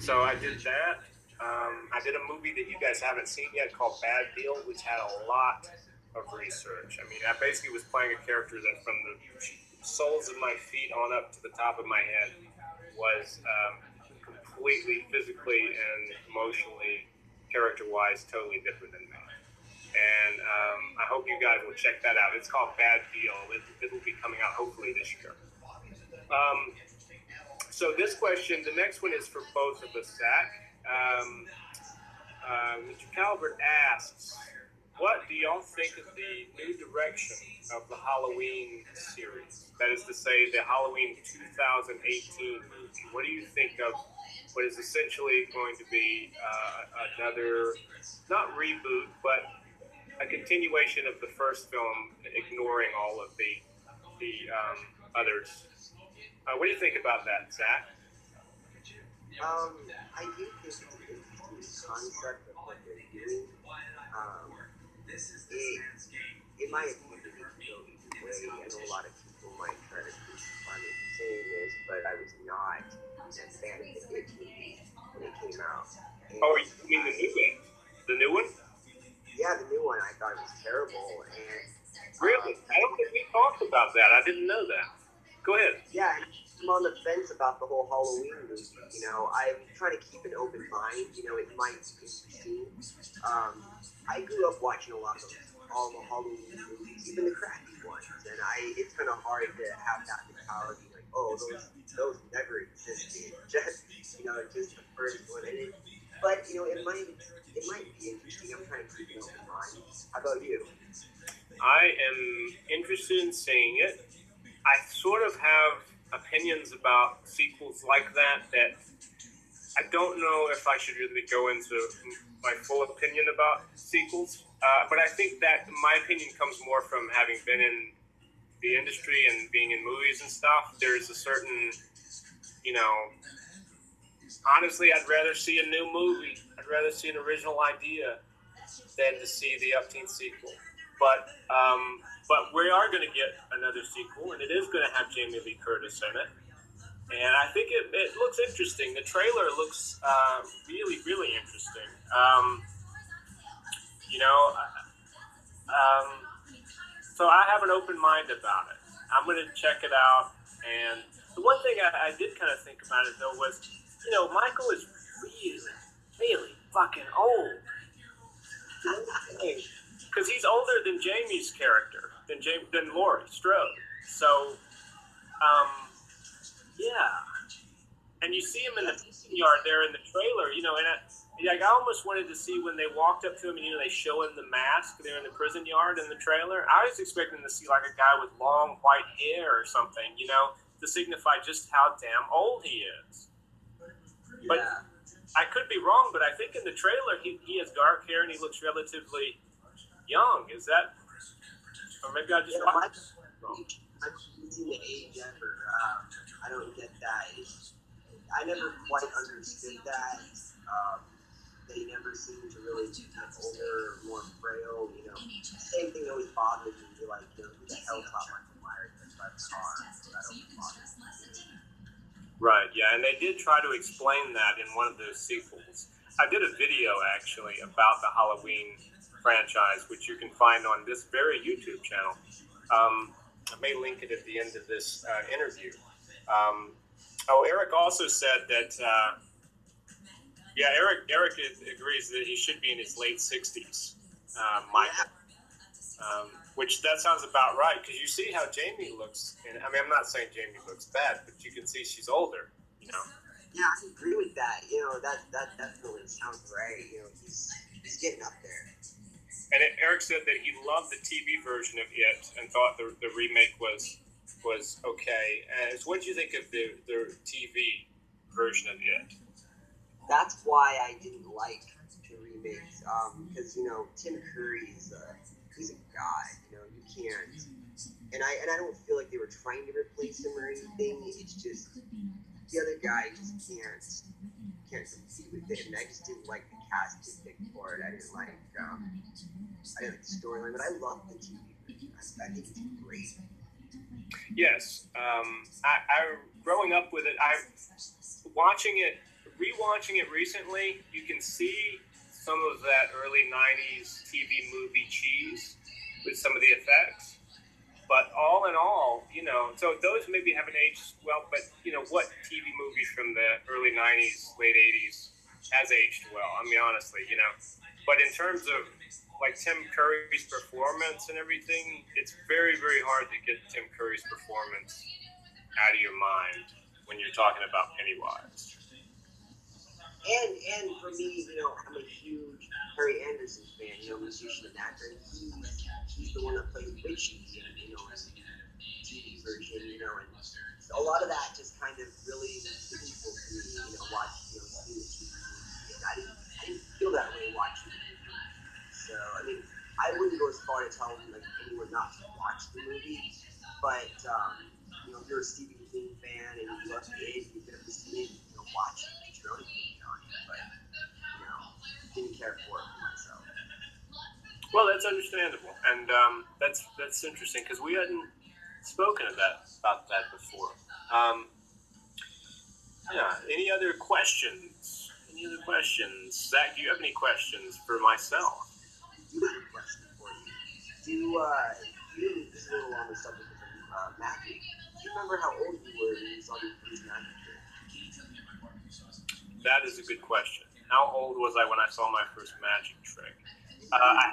So I did that. I did a movie that you guys haven't seen yet called Bad Deal, which had a lot of research. I mean, I basically was playing a character that from the soles of my feet on up to the top of my head was completely physically and emotionally, character-wise, totally different than me. And I hope you guys will check that out. It's called Bad Deal. It will be coming out hopefully this year. So this question, the next one is for both of us, Zach. Mr. Calvert asks, what do y'all think of the new direction of the Halloween series? That is to say, the Halloween 2018 movie. What do you think of what is essentially going to be another, not reboot, but a continuation of the first film, ignoring all of the others? What do you think about that, Zach? I do think it's an interesting concept of what they're doing. In my opinion, it could go either way. I know a lot of people might try to crucify me for saying this, but I was not a fan of the It movie when it came out. And you mean the new one? The new one? Yeah, the new one. I thought it was terrible. And really? I don't think we talked about that. I didn't know that. Go ahead. Yeah, I'm on the fence about the whole Halloween movie. You know, I'm trying to keep an open mind. You know, it might be interesting. I grew up watching a lot of all the Halloween movies, even the crappy ones, and it's kind of hard to have that mentality, like, oh, those never existed. Just just the first one. But you know, it might be interesting. I'm trying to keep an open mind. How about you? I am interested in seeing it. I sort of have opinions about sequels like that I don't know if I should really go into my full opinion about sequels. But I think that my opinion comes more from having been in the industry and being in movies and stuff. There's a certain, honestly, I'd rather see a new movie. I'd rather see an original idea than to see the upteen sequel. But we are going to get another sequel, and it is going to have Jamie Lee Curtis in it. And I think it looks interesting. The trailer looks really, really interesting. So I have an open mind about it. I'm going to check it out. And the one thing I did kind of think about it, though, was, Michael is really, really fucking old. Because he's older than Jamie's character, than Laurie Strode. So, yeah. And you see him in the yard there in the trailer, and I almost wanted to see when they walked up to him and, they show him the mask there in the prison yard in the trailer. I was expecting to see like a guy with long white hair or something, to signify just how damn old he is. Yeah. But I could be wrong, but I think in the trailer he has dark hair and he looks relatively young. Is that, or maybe I just watched it wrong? I'm using the age ever. I don't get that. I never quite understood that. They never seem to really get older or more frail. Same thing always bothers me. You're like, who the hell taught Michael Myers to drive a car? That always bothers me. Right, yeah, and they did try to explain that in one of those sequels. I did a video, actually, about the Halloween franchise, which you can find on this very YouTube channel. I may link it at the end of this interview. Eric also said that, Eric agrees that he should be in his late 60s, Michael. Which that sounds about right, because you see how Jamie looks. And I mean, I'm not saying Jamie looks bad, but you can see she's older, Yeah, I agree with that. That definitely sounds right. He's getting up there. And Eric said that he loved the TV version of It and thought the remake was okay. And so what do you think of the TV version of It? That's why I didn't like the remakes, because Tim Curry he's a god. You can't, and I don't feel like they were trying to replace him or anything. It's just the other guy just can't compete with it, and I just didn't like the cast he picked for it. I didn't like the storyline, but I love the TV version. I think it's great. Yes, I growing up with it, watching it rewatching it recently, you can see some of that early '90s TV movie cheese with some of the effects. But all in all, so those maybe haven't aged well. But what TV movie from the early '90s, late '80s has aged well? I mean, honestly, But in terms of like Tim Curry's performance and everything, it's very, very hard to get Tim Curry's performance out of your mind when you're talking about Pennywise. And for me, I'm a huge Harry Anderson fan, musician and actor. And he's the one that plays Richie, in the TV version, and a lot of that just kind of really meaningful to me, watching, seeing the TV movie. And I didn't feel that way watching the movie. So, I mean, I wouldn't go as far to tell anyone not to watch the movie, but if you're a Stephen King fan and you love it, you get up to see it, watch it, get your own opinion on it. But didn't care for it myself. Well, that's understandable, and that's interesting because we hadn't spoken about that before. Any other questions? Zach, do you have any questions for myself? I do have a question for you. This is a little on the subject of Matthew. Do you remember how old you were when you saw your first magic trick? That is a good question. How old was I when I saw my first magic trick? I had